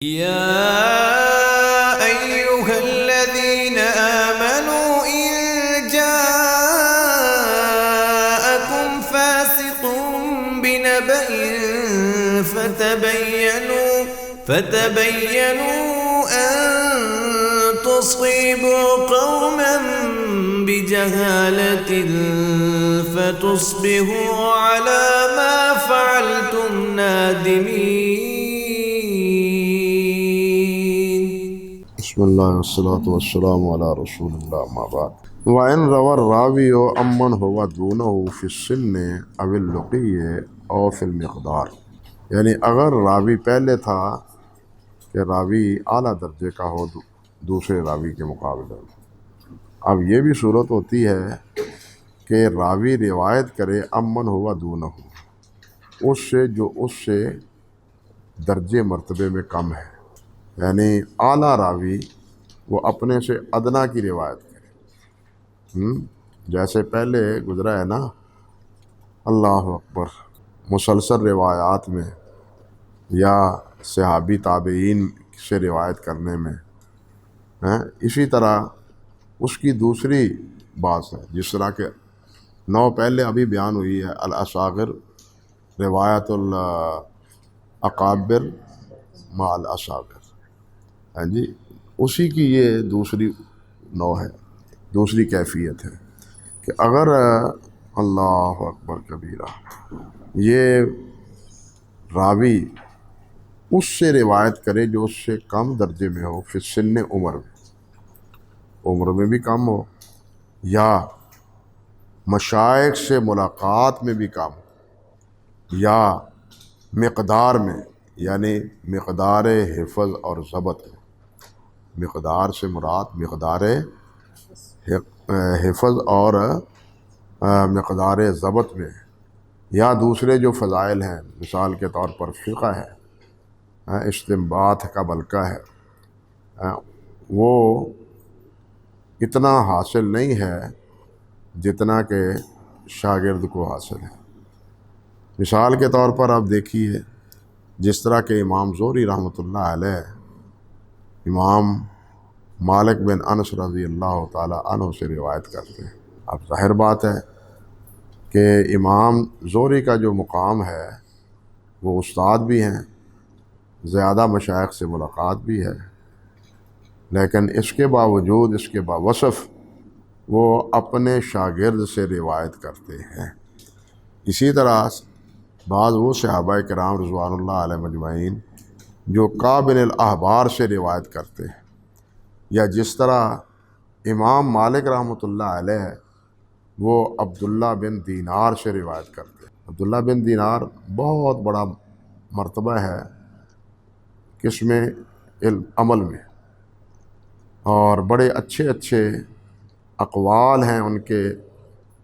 يا أيها الذين آمنوا إن جاءكم فاسق بنبأ فتبينوا أن تصيبوا قوما بجهالة فتصبحوا على ما فعلتم نادمين. بسم اللہ والصلاة والسلام علی رسول اللہ اما بعد وَإِنْ رَوَى الرَّاوِيُ عَمَّنْ هُوَ دُونَهُ فِي السِّنِّ أَوِ اللُّقِيِّ أَوْ فِي الْمِقْدَارِ، یعنی اگر راوی پہلے تھا کہ راوی اعلیٰ درجے کا ہو دوسرے راوی کے مقابلے میں، اب یہ بھی صورت ہوتی ہے کہ راوی روایت کرے عَمَّنْ هُوَ دُونَهُ، اس سے جو اس سے درجے مرتبے میں کم ہے، یعنی اعلیٰ راوی وہ اپنے سے ادنا کی روایت کرے. جیسے پہلے گزرا ہے نا، اللہ اکبر، مسلسل روایات میں یا صحابی تابعین سے روایت کرنے میں، اسی طرح اس کی دوسری بات ہے، جس طرح کہ نو پہلے ابھی بیان ہوئی ہے، الاصاغر روایت الاکابر مع الاصاغر، جی اسی کی یہ دوسری نوع ہے، دوسری کیفیت ہے کہ اگر اللہ اکبر کبیرہ یہ راوی اس سے روایت کرے جو اس سے کم درجے میں ہو، فی سن عمر میں بھی کم ہو، یا مشائخ سے ملاقات میں بھی کم ہو، یا مقدار میں، یعنی مقدار حفظ اور ضبط میں. مقدار سے مراد مقدار حفظ اور مقدار ضبط میں، یا دوسرے جو فضائل ہیں، مثال کے طور پر فقہ ہے، استنباط کا بلکہ ہے، وہ اتنا حاصل نہیں ہے جتنا کہ شاگرد کو حاصل ہے. مثال کے طور پر آپ دیکھیے، جس طرح کہ امام زہری رحمۃ اللہ علیہ امام مالک بن انس رضی اللہ تعالی عنہ سے روایت کرتے ہیں. اب ظاہر بات ہے کہ امام زہری کا جو مقام ہے وہ استاد بھی ہیں، زیادہ مشائخ سے ملاقات بھی ہے، لیکن اس کے باوجود، اس کے باوصف وہ اپنے شاگرد سے روایت کرتے ہیں. اسی طرح بعض وہ صحابہ کرام رضوان اللہ علیہ مجمعین جو کعب بن الاحبار سے روایت کرتے ہیں، یا جس طرح امام مالک رحمۃ اللہ علیہ وہ عبداللہ بن دینار سے روایت کرتے ہیں. عبداللہ بن دینار بہت بڑا مرتبہ ہے کس میں؟ عمل میں، اور بڑے اچھے اچھے اقوال ہیں ان کے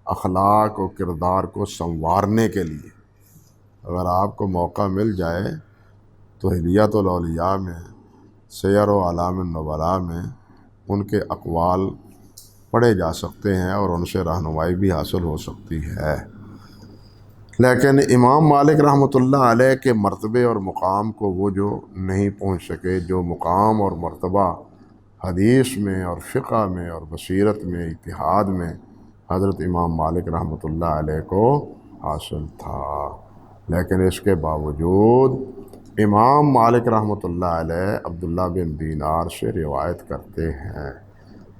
اخلاق و کردار کو سنوارنے کے لیے. اگر آپ کو موقع مل جائے تو حلیۃ الاولیاء میں، سیر و اعلام النبلاء میں ان کے اقوال پڑھے جا سکتے ہیں اور ان سے رہنمائی بھی حاصل ہو سکتی ہے. لیکن امام مالک رحمۃ اللہ علیہ کے مرتبے اور مقام کو وہ جو نہیں پہنچ سکے، جو مقام اور مرتبہ حدیث میں اور فقہ میں اور بصیرت میں، اجتہاد میں حضرت امام مالک رحمۃ اللہ علیہ کو حاصل تھا، لیکن اس کے باوجود امام مالک رحمۃ اللہ علیہ عبداللہ بن دینار سے روایت کرتے ہیں.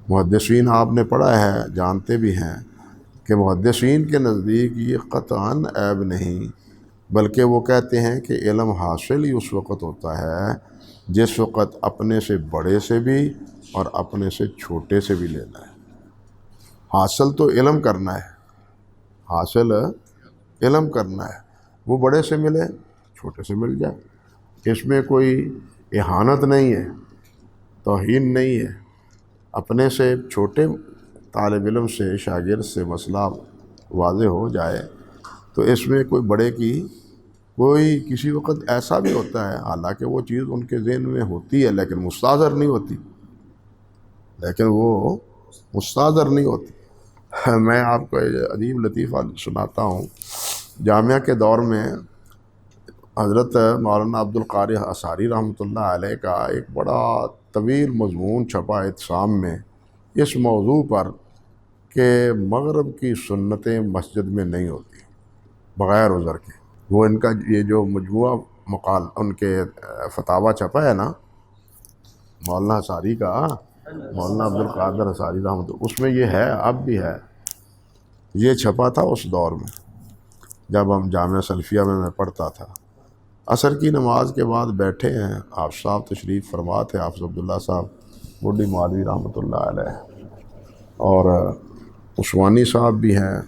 محدثین آپ نے پڑھا ہے، جانتے بھی ہیں کہ محدثین کے نزدیک یہ قطعاً عیب نہیں، بلکہ وہ کہتے ہیں کہ علم حاصل ہی اس وقت ہوتا ہے جس وقت اپنے سے بڑے سے بھی اور اپنے سے چھوٹے سے بھی لینا ہے. حاصل تو علم کرنا ہے، حاصل علم کرنا ہے، وہ بڑے سے ملے، چھوٹے سے مل جائے، اس میں کوئی اہانت نہیں ہے، توہین نہیں ہے. اپنے سے چھوٹے طالب علم سے، شاگرد سے مسئلہ واضح ہو جائے تو اس میں کوئی بڑے کی کوئی کسی وقت ایسا بھی ہوتا ہے، حالانکہ وہ چیز ان کے ذہن میں ہوتی ہے لیکن مستحضر نہیں ہوتی، میں آپ کو عجیب لطیفہ سناتا ہوں. جامعہ کے دور میں حضرت مولانا عبدالقاری اثاری رحمۃ اللہ علیہ کا ایک بڑا طویل مضمون چھپا اعتصام میں اس موضوع پر کہ مغرب کی سنتیں مسجد میں نہیں ہوتی بغیر عذر کے۔ وہ ان کا یہ جو مجموعہ مقال ان کے فتاویٰ چھپا ہے نا مولانا اثاری کا، مولانا عبدالقادر اثاری رحمۃ اللہ، اس میں یہ ہے، اب بھی ہے، یہ چھپا تھا اس دور میں جب ہم جامعہ سلفیہ میں پڑھتا تھا۔ عصر کی نماز کے بعد بیٹھے ہیں، آپ صاحب تشریف فرما تھے، حافظ عبداللہ صاحب بڈھی مولوی رحمۃ اللہ علیہ، اور عثمانی صاحب بھی ہیں،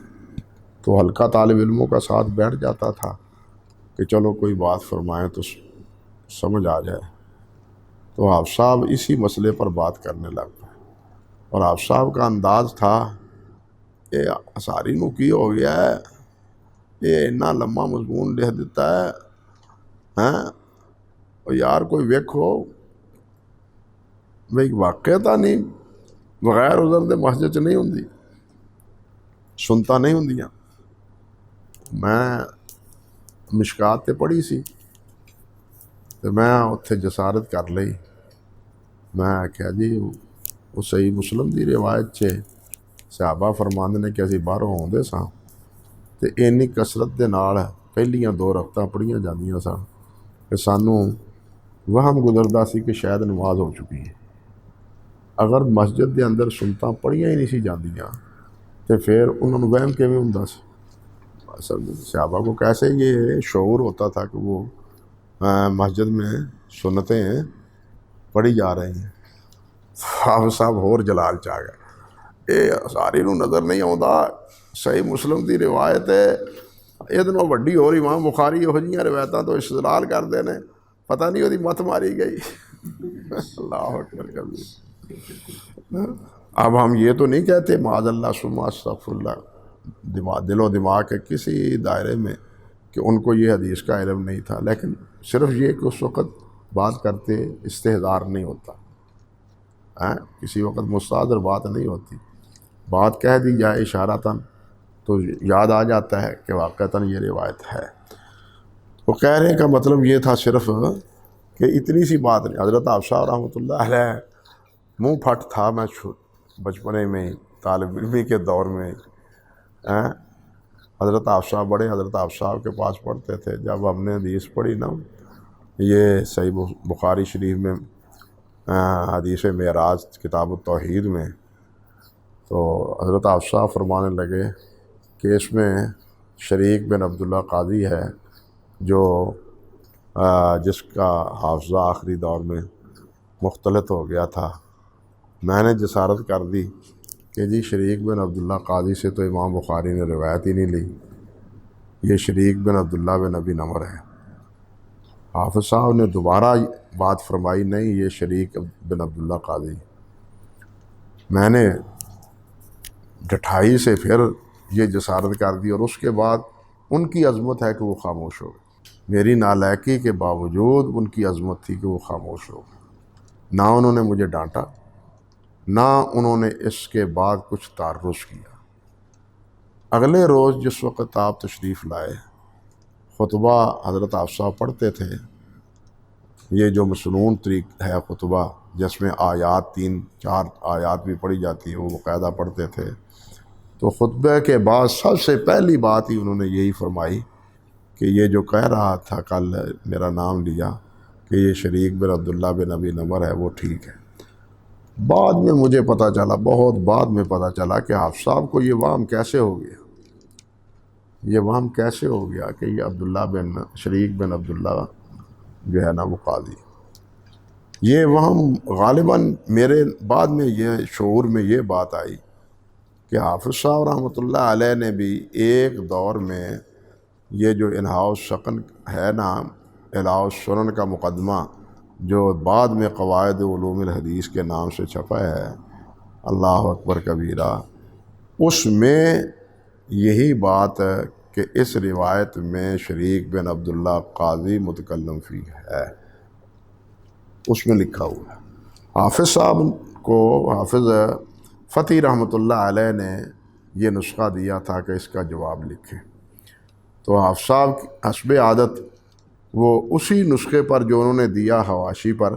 تو ہلکا طالب علموں کا ساتھ بیٹھ جاتا تھا کہ چلو کوئی بات فرمائیں تو سمجھ آ جائے۔ تو آپ صاحب اسی مسئلے پر بات کرنے لگ پائے، اور آپ صاحب کا انداز تھا یہ اثاری نو کی ہو گیا ہے، یہ اتنا لمبا مضمون لکھ دیتا ہے، ہاں اور یار کوئی ویکھو بھائی واقعتا نہیں بغیر عذر دے مسجد چ نہیں ہوندی، سنتا نہیں ہوندیاں۔ میں مشکات تے پڑھی سی تو میں اتھے جسارت کر لئی، میں آخیا جی وہ صحیح مسلم دی روایت چ صحابہ فرماندے نے کہ اسی باہروں آؤندے ساں تے اینی کثرت دے نال پہلیاں 2 رکعتاں پڑھیاں جاندیاں سن کہ سانوں وہم گزردا سی کہ شاید نماز ہو چکی ہے۔ اگر مسجد دے اندر سنتاں پڑھیاں ہی نہیں سی جاندیاں تو پھر انہوں نے وہم کیویں ہوندا سی؟ اصل میں صحابہ کو کیسے یہ شعور ہوتا تھا کہ وہ مسجد میں سنتیں پڑھی جا رہی ہیں؟ حافظ صاحب ہور جلال چاہ گئے، اے ساری نو نظر نہیں آتا، صحیح مسلم دی روایت ہے، یہ وڈی اور امام بخاری یہو جہاں روایتاں تو استدلال کرتے ہیں، پتہ نہیں وہی مت ماری گئی۔ اللہ اکبر کبیر۔ اب ہم یہ تو نہیں کہتے معاذ اللہ ثم استغفر اللہ دل و دماغ کے کسی دائرے میں کہ ان کو یہ حدیث کا علم نہیں تھا، لیکن صرف یہ کہ اس وقت بات کرتے استحضار نہیں ہوتا، کسی وقت مستحضر بات نہیں ہوتی، بات کہہ دی جائے اشارتاً تو یاد آ جاتا ہے کہ واقعتاً یہ روایت ہے۔ وہ کہنے کا مطلب یہ تھا صرف کہ اتنی سی بات نہیں۔ حضرت حافظ صاحب رحمۃ اللہ علیہ منہ پھٹ تھا، میں بچپنے میں طالب علمی کے دور میں حضرت حافظ صاحب حضرت حافظ صاحب کے پاس پڑھتے تھے۔ جب ہم نے حدیث پڑھی نا یہ صحیح بخاری شریف میں حدیث معراج کتاب التوحید میں، تو حضرت حافظ صاحب فرمانے لگے کہ اس میں شریک بن عبداللہ قاضی ہے جو جس کا حافظہ آخری دور میں مختلط ہو گیا تھا۔ میں نے جسارت کر دی کہ جی شریک بن عبداللہ قاضی سے تو امام بخاری نے روایت ہی نہیں لی، یہ شریک بن عبداللہ بن ابی نمر ہے۔ حافظ صاحب نے دوبارہ بات فرمائی، نہیں یہ شریک بن عبداللہ قاضی۔ میں نے ڈٹھائی سے پھر یہ جسارت کر دی، اور اس کے بعد ان کی عظمت ہے کہ وہ خاموش ہو گئے۔ میری نالائکی کے باوجود ان کی عظمت تھی کہ وہ خاموش ہو گئے، نہ انہوں نے مجھے ڈانٹا، نہ انہوں نے اس کے بعد کچھ تعرض کیا۔ اگلے روز جس وقت آپ تشریف لائے، خطبہ حضرت حافظ صاحب پڑھتے تھے، یہ جو مسنون طریق ہے خطبہ جس میں آیات 3-4 آیات بھی پڑھی جاتی ہے، وہ باقاعدہ پڑھتے تھے۔ تو خطبے کے بعد سب سے پہلی بات ہی انہوں نے یہی فرمائی کہ یہ جو کہہ رہا تھا کل میرا نام لیا کہ یہ شریک بن عبداللہ بن ابی نمر ہے وہ ٹھیک ہے۔ بعد میں مجھے پتہ چلا، بہت بعد میں پتہ چلا کہ حافظ صاحب کو یہ وہم کیسے ہو گیا، یہ وہم کیسے ہو گیا کہ یہ عبداللہ بن شریک بن عبداللہ جو ہے نا وہ قاضی۔ یہ وہم غالباً میرے بعد میں یہ شعور میں یہ بات آئی کہ حافظ صاحب رحمۃ اللہ علیہ نے بھی ایک دور میں یہ جو انہاء السکن ہے نا، انہاء السنن کا مقدمہ جو بعد میں قواعد علوم الحدیث کے نام سے چھپا ہے، اللہ اکبر کبیرہ، اس میں یہی بات ہے کہ اس روایت میں شریک بن عبداللہ قاضی متکلم فی ہے، اس میں لکھا ہوا ہے۔ حافظ صاحب کو حافظ فتح رحمۃ اللہ علیہ نے یہ نسخہ دیا تھا کہ اس کا جواب لکھیں، تو حافظ صاحب حسب عادت وہ اسی نسخے پر جو انہوں نے دیا حواشی پر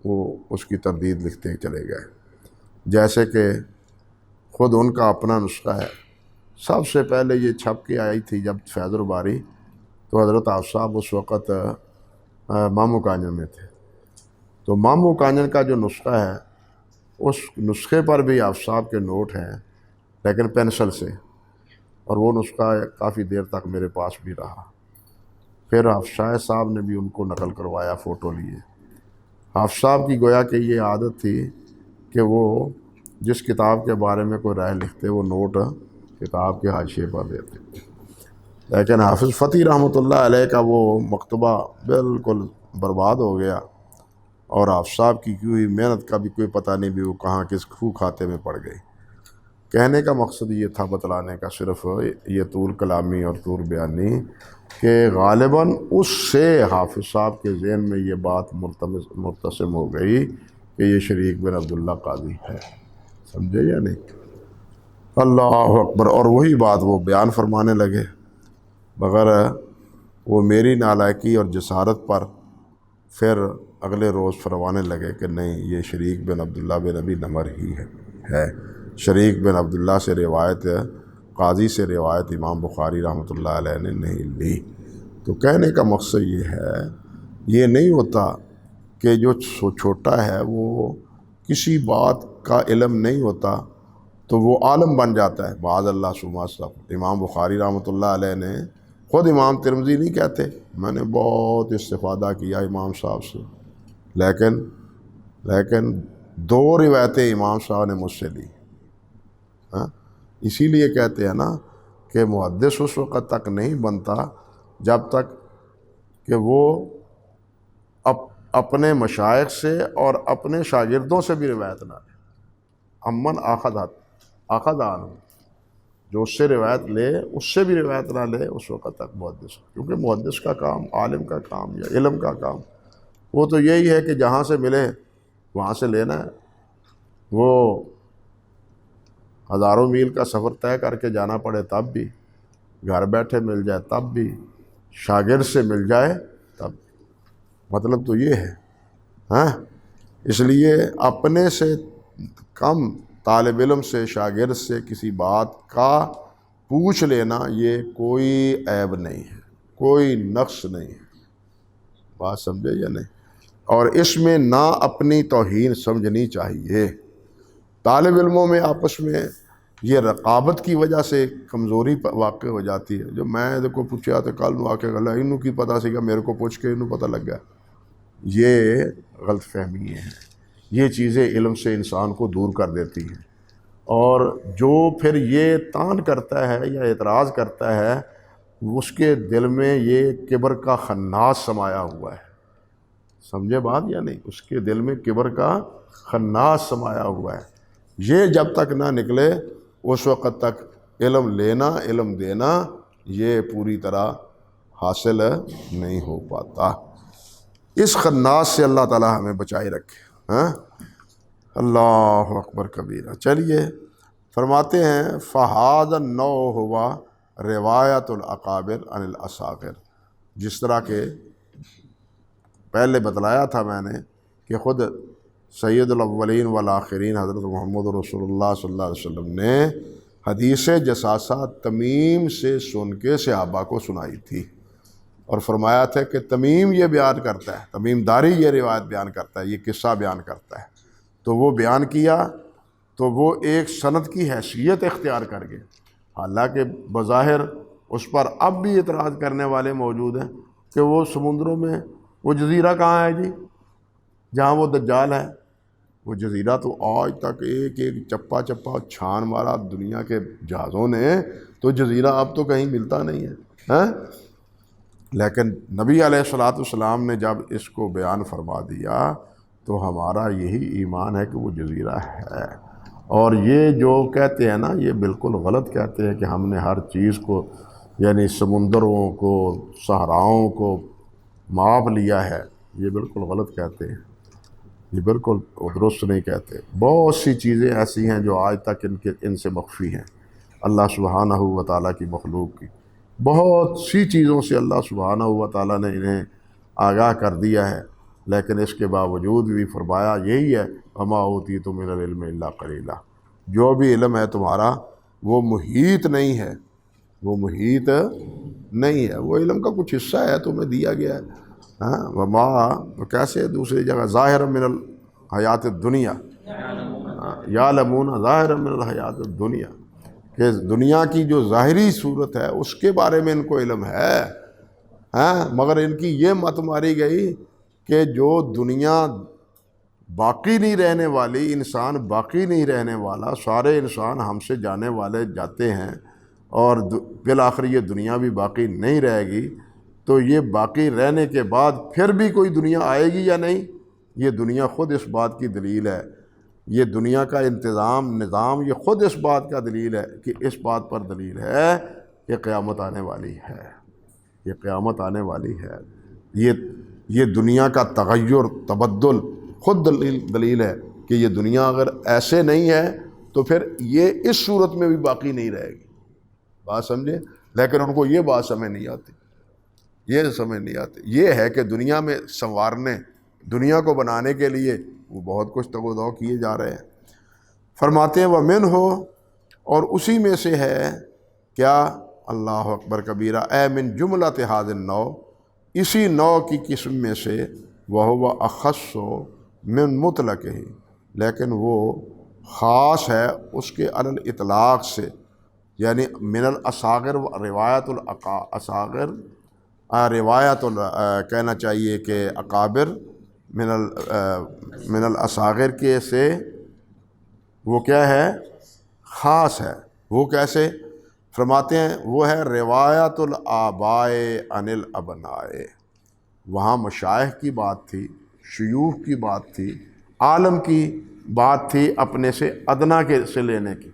وہ اس کی تردید لکھتے چلے گئے، جیسے کہ خود ان کا اپنا نسخہ ہے۔ سب سے پہلے یہ چھپ کے آئی تھی جب فیض الباری، تو حضرت حافظ صاحب اس وقت مامو کانجن میں تھے، تو مامو کانجن کا جو نسخہ ہے اس نسخے پر بھی حافظ صاحب کے نوٹ ہیں لیکن پینسل سے، اور وہ نسخہ کافی دیر تک میرے پاس بھی رہا۔ پھر حافظ شاہ صاحب نے بھی ان کو نقل کروایا، فوٹو لیے۔ حافظ صاحب کی گویا کہ یہ عادت تھی کہ وہ جس کتاب کے بارے میں کوئی رائے لکھتے وہ نوٹ کتاب کے حاشیے پر دیتے، لیکن حافظ فتح رحمۃ اللہ علیہ کا وہ مکتبہ بالکل برباد ہو گیا، اور حافظ صاحب کی کوئی محنت کا بھی کوئی پتہ نہیں بھی وہ کہاں کس خو کھاتے میں پڑ گئی۔ کہنے کا مقصد یہ تھا، بتلانے کا صرف یہ طول کلامی اور طول بیانی، کہ غالباً اس سے حافظ صاحب کے ذہن میں یہ بات مرتسم ہو گئی کہ یہ شریک بن عبداللہ قاضی ہے، سمجھے یا نہیں؟ اللہ اکبر۔ اور وہی بات وہ بیان فرمانے لگے، مگر وہ میری نالائکی اور جسارت پر پھر اگلے روز فرمانے لگے کہ نہیں، یہ شریک بن عبداللہ بن ابی نمر ہی ہے۔ شریک بن عبداللہ سے روایت، قاضی سے روایت امام بخاری رحمۃ اللہ علیہ نے نہیں لی۔ تو کہنے کا مقصد یہ ہے، یہ نہیں ہوتا کہ جو چھوٹا ہے وہ کسی بات کا علم نہیں ہوتا تو وہ عالم بن جاتا ہے، معاذ اللہ ثم استغفر۔ امام بخاری رحمۃ اللہ علیہ نے، خود امام ترمذی نہیں کہتے، میں نے بہت استفادہ کیا امام صاحب سے، لیکن 2 روایتیں امام صاحب نے مجھ سے لی۔ اسی لیے کہتے ہیں نا کہ محدث اس وقت تک نہیں بنتا جب تک کہ وہ اپنے مشائخ سے اور اپنے شاگردوں سے بھی روایت نہ لے۔ امن آخذ عنہ، جو اس سے روایت لے اس سے بھی روایت نہ لے، اس وقت تک محدث، کیونکہ محدث کا کام، عالم کا کام یا علم کا کام وہ تو یہی ہے کہ جہاں سے ملے وہاں سے لینا ہے۔ وہ ہزاروں میل کا سفر طے کر کے جانا پڑے تب بھی، گھر بیٹھے مل جائے تب بھی، شاگرد سے مل جائے تب، مطلب تو یہ ہے۔ اس لیے اپنے سے کم طالب علم سے، شاگرد سے کسی بات کا پوچھ لینا یہ کوئی عیب نہیں ہے، کوئی نقص نہیں ہے، بات سمجھے یا نہیں؟ اور اس میں نہ اپنی توہین سمجھنی چاہیے۔ طالب علموں میں آپس میں یہ رقابت کی وجہ سے کمزوری واقع ہو جاتی ہے، جو میں دیکھو پوچھا تو کل نو آ کے گلا انہوں کی پتہ سی گا، میرے کو پوچھ کے انہوں پتہ لگ گیا۔ یہ غلط فہمی ہے، یہ چیزیں علم سے انسان کو دور کر دیتی ہیں، اور جو پھر یہ طعن کرتا ہے یا اعتراض کرتا ہے اس کے دل میں یہ کبر کا خناس سمایا ہوا ہے، سمجھے بات یا نہیں؟ اس کے دل میں کبر کا خناس سمایا ہوا ہے، یہ جب تک نہ نکلے اس وقت تک علم لینا، علم دینا یہ پوری طرح حاصل نہیں ہو پاتا۔ اس خناس سے اللہ تعالی ہمیں بچائے رکھے۔ اللہ اکبر کبیرہ۔ چلیے فرماتے ہیں فَهَذَا النَّوْعُ هُوَ رِوَایَةُ الْأَكَابِرِ عَنِ الْأَصَاغِرِ، جس طرح کہ پہلے بتلایا تھا میں نے کہ خود سید الاولین والآخرین حضرت محمد رسول اللہ صلی اللہ علیہ وسلم نے حدیث جساسہ تمیم سے سن کے صحابہ کو سنائی تھی، اور فرمایا تھا کہ تمیم یہ بیان کرتا ہے، تمیم داری یہ روایت بیان کرتا ہے، یہ قصہ بیان کرتا ہے، تو وہ بیان کیا تو وہ ایک سند کی حیثیت اختیار کر گئے، حالانکہ بظاہر اس پر اب بھی اعتراض کرنے والے موجود ہیں کہ وہ سمندروں میں وہ جزیرہ کہاں ہے جی جہاں وہ دجال ہے؟ وہ جزیرہ تو آج تک ایک چپا چھان مارا دنیا کے جہازوں نے، تو جزیرہ اب تو کہیں ملتا نہیں ہے۔ لیکن نبی علیہ الصلوۃ والسلام نے جب اس کو بیان فرما دیا تو ہمارا یہی ایمان ہے کہ وہ جزیرہ ہے۔ اور یہ جو کہتے ہیں نا، یہ بالکل غلط کہتے ہیں کہ ہم نے ہر چیز کو، یعنی سمندروں کو، صحراؤں کو ماپ لیا ہے، یہ بالکل غلط کہتے ہیں، یہ بالکل درست نہیں کہتے۔ بہت سی چیزیں ایسی ہیں جو آج تک ان سے مخفی ہیں، اللہ سبحانہ و تعالیٰ کی مخلوق کی بہت سی چیزوں سے اللہ سبحانہ و تعالیٰ نے انہیں آگاہ کر دیا ہے، لیکن اس کے باوجود بھی فرمایا یہی ہے وما اوتیتم من العلم الا قلیلا، جو بھی علم ہے تمہارا وہ محیط نہیں ہے، وہ محیط نہیں ہے، وہ علم کا کچھ حصہ ہے تمہیں دیا گیا ہے۔ ہاں وما، کیسے دوسری جگہ ظاہر من الحیات الدنیا، یعلمون ظاہر من الحیات الدنیا، کہ دنیا کی جو ظاہری صورت ہے اس کے بارے میں ان کو علم ہے، ہاں، مگر ان کی یہ مت ماری گئی کہ جو دنیا باقی نہیں رہنے والی، انسان باقی نہیں رہنے والا، سارے انسان ہم سے جانے والے جاتے ہیں، اور بالآخر یہ دنیا بھی باقی نہیں رہے گی، تو یہ باقی رہنے کے بعد پھر بھی کوئی دنیا آئے گی یا نہیں، یہ دنیا خود اس بات کی دلیل ہے، یہ دنیا کا نظام یہ خود اس بات کا دلیل ہے کہ اس بات پر دلیل ہے کہ قیامت آنے والی ہے، یہ قیامت آنے والی ہے، یہ دنیا کا تغیر تبدل خود دلیل ہے کہ یہ دنیا اگر ایسے نہیں ہے تو پھر یہ اس صورت میں بھی باقی نہیں رہے گی، بات سمجھے؟ لیکن ان کو یہ بات سمجھ نہیں آتی، یہ سمجھ نہیں آتی، یہ ہے کہ دنیا میں سنوارنے، دنیا کو بنانے کے لیے وہ بہت کچھ تگ و دو کیے جا رہے ہیں۔ فرماتے ہیں وَمِنْ ہو، اور اسی میں سے ہے کیا، اللہ اکبر کبیرہ، اے من جملۃ ھذا النوع، اسی نوع کی قسم میں سے، وَهُوَ أَخَصُّ من مطلقہ، لیکن وہ خاص ہے اس کے علی الاطلاق سے، یعنی من الاصاغر، روایت الاصاغر، روایت کہنا چاہیے کہ اکابر، من الاصاغر کے سے وہ کیا ہے، خاص ہے، وہ کیسے؟ فرماتے ہیں وہ ہے روایت الآبائے عن الابنائے، وہاں مشائخ کی بات تھی، شیوخ کی بات تھی، عالم کی بات تھی اپنے سے ادنا کے سے لینے کی،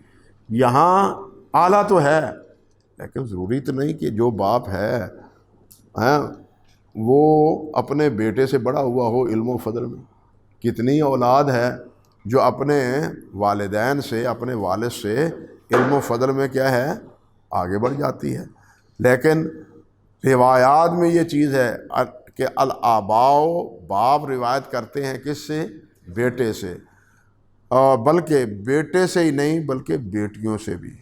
یہاں اعلیٰ تو ہے لیکن ضروری تو نہیں کہ جو باپ ہے وہ اپنے بیٹے سے بڑا ہوا ہو علم و فضل میں۔ کتنی اولاد ہے جو اپنے والدین سے، اپنے والد سے علم و فضل میں کیا ہے، آگے بڑھ جاتی ہے، لیکن روایات میں یہ چیز ہے کہ الآباء، باپ روایت کرتے ہیں کس سے، بیٹے سے، اور بلکہ بیٹے سے ہی نہیں بلکہ بیٹیوں سے بھی،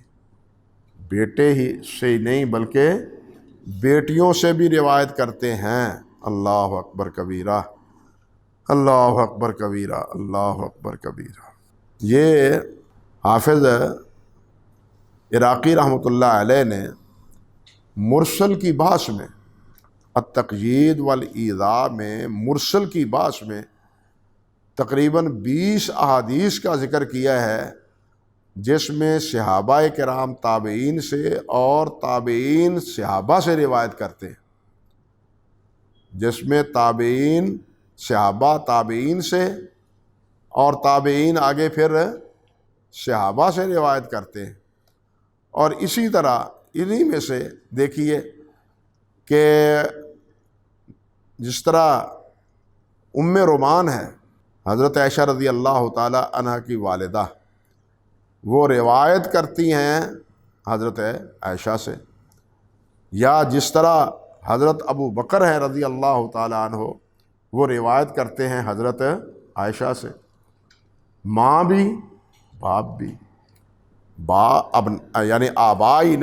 بیٹے ہی سے ہی نہیں بلکہ بیٹیوں سے بھی روایت کرتے ہیں۔ اللہ اکبر کبیرہ، اللہ اکبر کبیرہ، اللہ اکبر کبیرہ۔ یہ حافظ عراقی رحمۃ اللہ علیہ نے مرسل کی بحث میں، التقیید والایذاء میں، مرسل کی بحث میں تقریباً 20 احادیث کا ذکر کیا ہے، جس میں صحابہ کرام تابعین سے اور تابعین صحابہ سے روایت کرتے ہیں، جس میں تابعین صحابہ تابعین سے اور تابعین آگے پھر صحابہ سے روایت کرتے ہیں، اور اسی طرح انہی میں سے دیکھیے کہ جس طرح ام رومان ہے، حضرت عائشہ رضی اللہ تعالی عنہ کی والدہ، وہ روایت کرتی ہیں حضرت عائشہ سے، یا جس طرح حضرت ابو بکر ہے رضی اللہ تعالی عنہ، وہ روایت کرتے ہیں حضرت عائشہ سے، ماں بھی باپ بھی، یعنی آبا ہی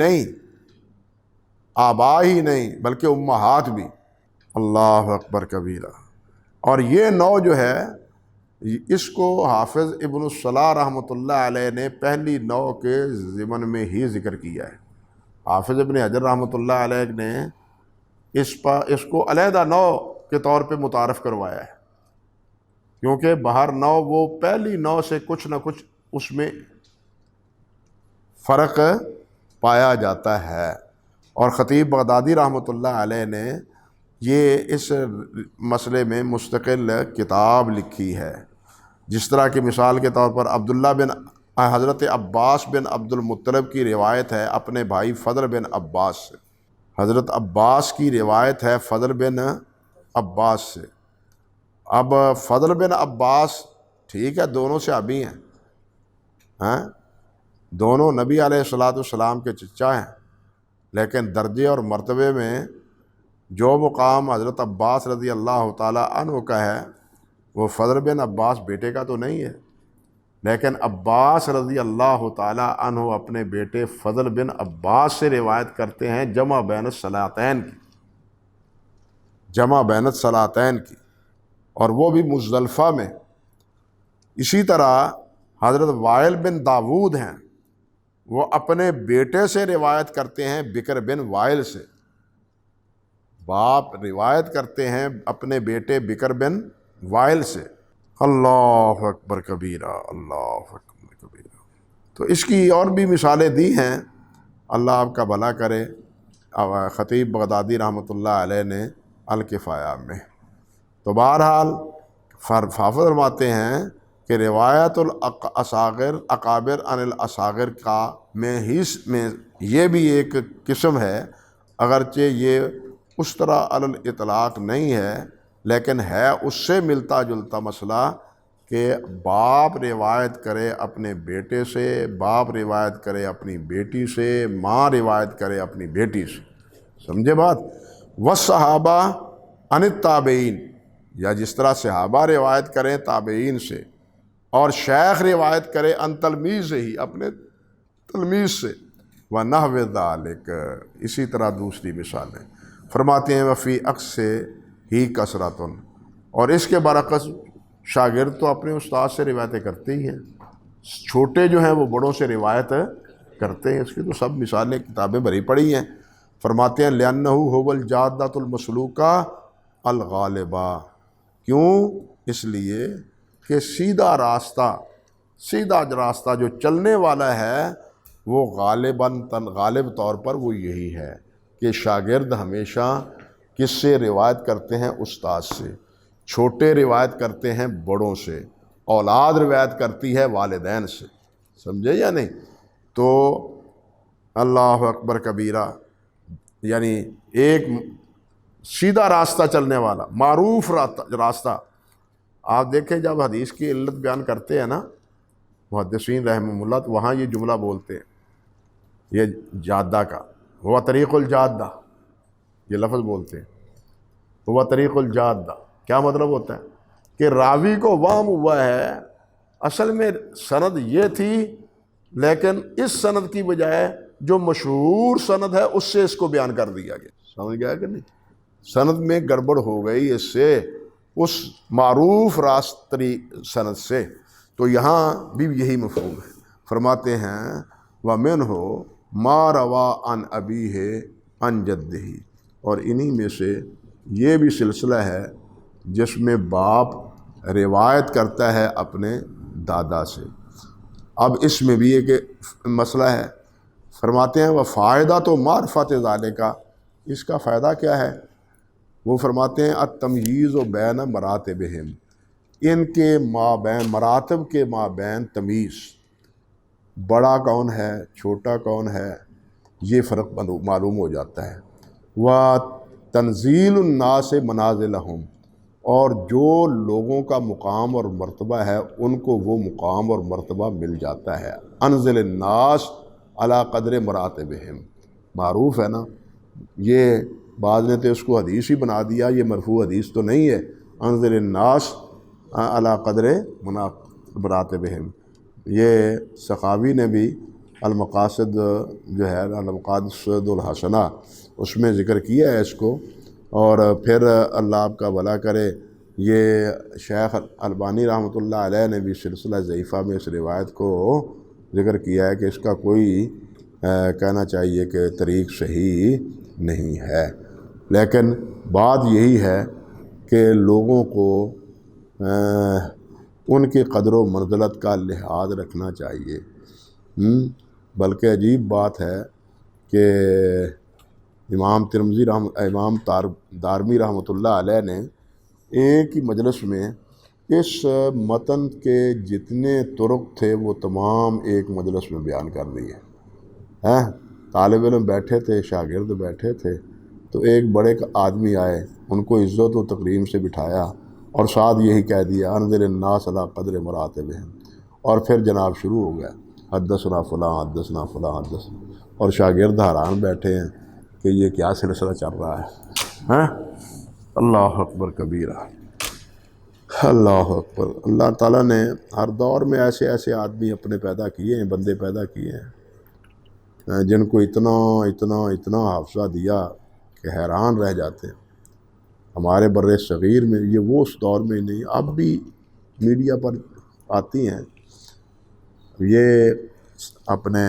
نہیں بلکہ امہات بھی، اللہ اکبر کبیرہ۔ اور یہ نوع جو ہے اس کو حافظ ابن الصلاح رحمۃ اللہ علیہ نے پہلی نوع کے ضمن میں ہی ذکر کیا ہے، حافظ ابن حجر رحمۃ اللہ علیہ نے اس کو علیحدہ نوع کے طور پہ متعارف کروایا ہے، کیونکہ بہر نوع وہ پہلی نوع سے کچھ نہ کچھ اس میں فرق پایا جاتا ہے، اور خطیب بغدادی رحمۃ اللہ علیہ نے یہ اس مسئلے میں مستقل کتاب لکھی ہے، جس طرح کی مثال کے طور پر حضرت عباس بن عبد المطلب کی روایت ہے اپنے بھائی فضل بن عباس سے، حضرت عباس کی روایت ہے فضل بن عباس سے۔ اب فضل بن عباس ٹھیک ہے دونوں صحابی ہیں، دونوں نبی علیہ الصلوۃ والسلام کے چچا ہیں، لیکن درجے اور مرتبے میں جو مقام حضرت عباس رضی اللہ تعالیٰ عنہ کا ہے وہ فضل بن عباس بیٹے کا تو نہیں ہے، لیکن عباس رضی اللہ تعالیٰ عنہ اپنے بیٹے فضل بن عباس سے روایت کرتے ہیں جمع بین الصلاتین کی، جمع بین الصلاتین کی، اور وہ بھی مزدلفہ میں۔ اسی طرح حضرت وائل بن داود ہیں، وہ اپنے بیٹے سے روایت کرتے ہیں بکر بن وائل سے، باپ روایت کرتے ہیں اپنے بیٹے بکر بن وائل سے۔ اللہ اکبر کبیرہ، اللہ اکبر کبیرہ۔ تو اس کی اور بھی مثالیں دی ہیں، اللہ آپ کا بھلا کرے، خطیب بغدادی رحمۃ اللہ علیہ نے الکفایہ میں۔ تو بہرحال حافظ فرماتے ہیں کہ روایت الاصاغر اکابر عن الاصاغر کا میں یہ بھی ایک قسم ہے، اگرچہ یہ اس طرح علی الاطلاق نہیں ہے، لیکن ہے اس سے ملتا جلتا مسئلہ کہ باپ روایت کرے اپنے بیٹے سے، باپ روایت کرے اپنی بیٹی سے، ماں روایت کرے اپنی بیٹی سے، سمجھے بات؟ والصحابہ عن التابعین، یا جس طرح صحابہ روایت کریں تابعین سے، اور شیخ روایت کرے ان تلمیذ ہی، اپنے تلمیذ سے، وَنَحْوِ ذَلِكَ، اسی طرح دوسری مثالیں فرماتے ہیں وفی عکس سے ہی کثرتن، اور اس کے برعکس شاگرد تو اپنے استاد سے روایتیں کرتے ہی ہیں، چھوٹے جو ہیں وہ بڑوں سے روایت کرتے ہیں، اس کی تو سب مثالیں کتابیں بھری پڑی ہیں۔ فرماتے ہیں لِأَنَّهُ هُوَ الْجَادَّةُ الْمَسْلُوكَةُ الْغَالِبَةُ، کیوں؟ اس لیے کہ سیدھا راستہ جو چلنے والا ہے وہ غالب طور پر وہ یہی ہے کہ شاگرد ہمیشہ کس سے روایت کرتے ہیں؟ استاد سے، چھوٹے روایت کرتے ہیں بڑوں سے، اولاد روایت کرتی ہے والدین سے، سمجھے یا نہیں؟ تو اللہ اکبر کبیرہ، یعنی ایک سیدھا راستہ چلنے والا معروف راستہ۔ آپ دیکھیں جب حدیث کی علت بیان کرتے ہیں نا محدثین رحمہ اللہ، تو وہاں یہ جملہ بولتے ہیں، یہ جادہ کا، وہ طریق الجادہ، یہ لفظ بولتے ہیں، وہ طریق الجادہ۔ کیا مطلب ہوتا ہے؟ کہ راوی کو وہم ہوا ہے، اصل میں سند یہ تھی، لیکن اس سند کی بجائے جو مشہور سند ہے اس سے اس کو بیان کر دیا گیا، سمجھ گیا کہ نہیں؟ سند میں گڑبڑ ہو گئی اس سے، اس معروف راستری سند سے۔ تو یہاں بھی یہی مفہوم ہے۔ فرماتے ہیں وَمِنْهُ مَا رَوَى عَنْ أَبِيهِ عَنْ جَدِّهِ، اور انہی میں سے یہ بھی سلسلہ ہے جس میں باپ روایت کرتا ہے اپنے دادا سے۔ اب اس میں بھی ایک مسئلہ ہے، فرماتے ہیں وَفَائِدَةُ مَعْرِفَةِ ذَلِكَ، اس کا فائدہ کیا ہے؟ وہ فرماتے ہیں التمییز بین مراتبہم، ان کے مابین، مراتب کے مابین تمیز، بڑا کون ہے چھوٹا کون ہے یہ فرق معلوم ہو جاتا ہے۔ وَتَنزِيلُ النَّاسِ مَنَازِلَهُمْ، اور جو لوگوں کا مقام اور مرتبہ ہے ان کو وہ مقام اور مرتبہ مل جاتا ہے۔ انزل الناس علی قدر مراتبہم، معروف ہے نا، یہ بعض نے تو اس کو حدیث ہی بنا دیا، یہ مرفوع حدیث تو نہیں ہے۔ انزل الناس علی قدر مراتبہم، یہ سخاوی نے بھی المقاصد جو ہے المقاصد الحسنہ اس میں ذکر کیا ہے اس کو، اور پھر اللہ آپ کا بھلا کرے یہ شیخ البانی رحمۃ اللہ علیہ نے بھی سلسلہ ضعیفہ میں اس روایت کو ذکر کیا ہے کہ اس کا کوئی کہنا چاہیے کہ طریق صحیح نہیں ہے، لیکن بات یہی ہے کہ لوگوں کو ان کی قدر و منزلت کا لحاظ رکھنا چاہیے۔ بلکہ عجیب بات ہے کہ امام دارمی رحمۃ اللہ علیہ نے ایک ہی مجلس میں اس متن کے جتنے طرق تھے وہ تمام ایک مجلس میں بیان کر دیے۔ طالب علم بیٹھے تھے، شاگرد بیٹھے تھے، تو ایک بڑے آدمی آئے، ان کو عزت و تکریم سے بٹھایا اور ساتھ یہی کہہ دیا انزل الناس علی قدر مراتبہم، اور پھر جناب شروع ہو گیا حدثنا فلاں حدثنا فلاں حدثنا، اور شاگرد حیران بیٹھے ہیں کہ یہ کیا سلسلہ چل رہا ہے۔ ہیں۔ اللہ اکبر کبیرہ، اللہ اکبر۔ اللہ تعالیٰ نے ہر دور میں ایسے ایسے آدمی اپنے پیدا کیے ہیں، بندے پیدا کیے ہیں جن کو اتنا اتنا اتنا حافظہ دیا کہ حیران رہ جاتے ہیں۔ ہمارے بر صغیر میں یہ وہ اس دور میں نہیں، اب بھی میڈیا پر آتی ہیں۔ یہ اپنے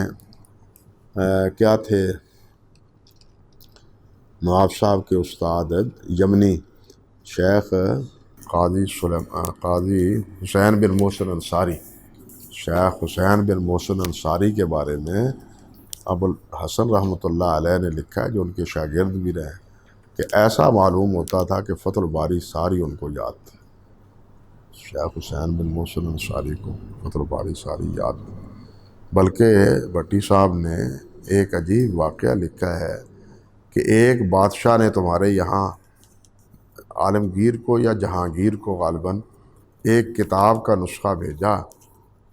کیا تھے نواب صاحب کے استاد یمنی شیخ قاضی حسین بن محسن انصاری، شیخ حسین بن محسن انصاری کے بارے میں ابو الحسن رحمۃ اللہ علیہ نے لکھا ہے، جو ان کے شاگرد بھی رہے، کہ ایسا معلوم ہوتا تھا کہ فتح الباری ساری ان کو یاد تھی۔ شیخ حسین بن محسن انصاری کو فتح الباری ساری یاد تھی۔ بلکہ بھٹی صاحب نے ایک عجیب واقعہ لکھا ہے کہ ایک بادشاہ نے تمہارے یہاں عالمگیر کو یا جہانگیر کو غالباً ایک کتاب کا نسخہ بھیجا،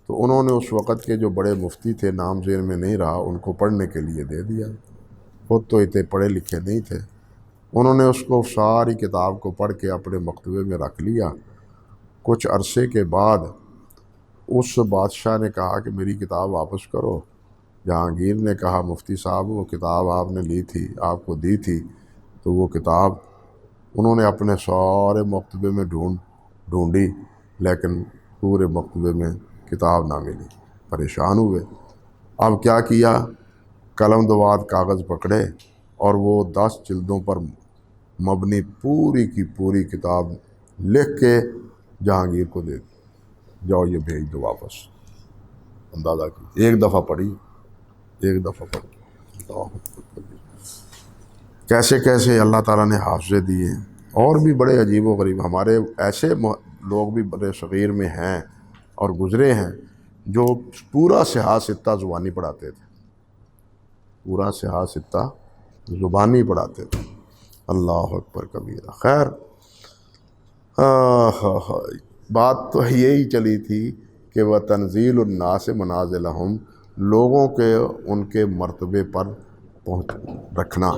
تو انہوں نے اس وقت کے جو بڑے مفتی تھے، نام ذہن میں نہیں رہا، ان کو پڑھنے کے لیے دے دیا۔ خود تو اتنے پڑھے لکھے نہیں تھے، انہوں نے اس کو ساری کتاب کو پڑھ کے اپنے مکتبے میں رکھ لیا۔ کچھ عرصے کے بعد اس بادشاہ نے کہا کہ میری کتاب واپس کرو۔ جہانگیر نے کہا مفتی صاحب وہ کتاب آپ نے لی تھی، آپ کو دی تھی، تو وہ کتاب انہوں نے اپنے سارے مکتبے میں ڈھونڈی، لیکن پورے مکتبے میں کتاب نہ ملی۔ پریشان ہوئے۔ اب کیا کیا؟ قلم دوات کاغذ پکڑے اور وہ 10 جلدوں پر مبنی پوری کی پوری کتاب لکھ کے جہانگیر کو دے دی، جاؤ یہ بھیج دو واپس۔ اندازہ کی، ایک دفعہ پڑھی، ایک دفعہ پڑھی۔ کیسے کیسے اللہ تعالیٰ نے حافظے دیے۔ اور بھی بڑے عجیب و غریب ہمارے ایسے لوگ بھی بر صغیر میں ہیں اور گزرے ہیں جو پورا سیاہ ستہ زبانی پڑھاتے تھے، پورا سیاہ ستہ زبانی پڑھاتے تھے۔ اللہ اکبر کبیرہ۔ خیر، بات تو یہی چلی تھی کہ وہ تنزیل الناس منازلہم، لوگوں کے ان کے مرتبے پر پہنچ رکھنا۔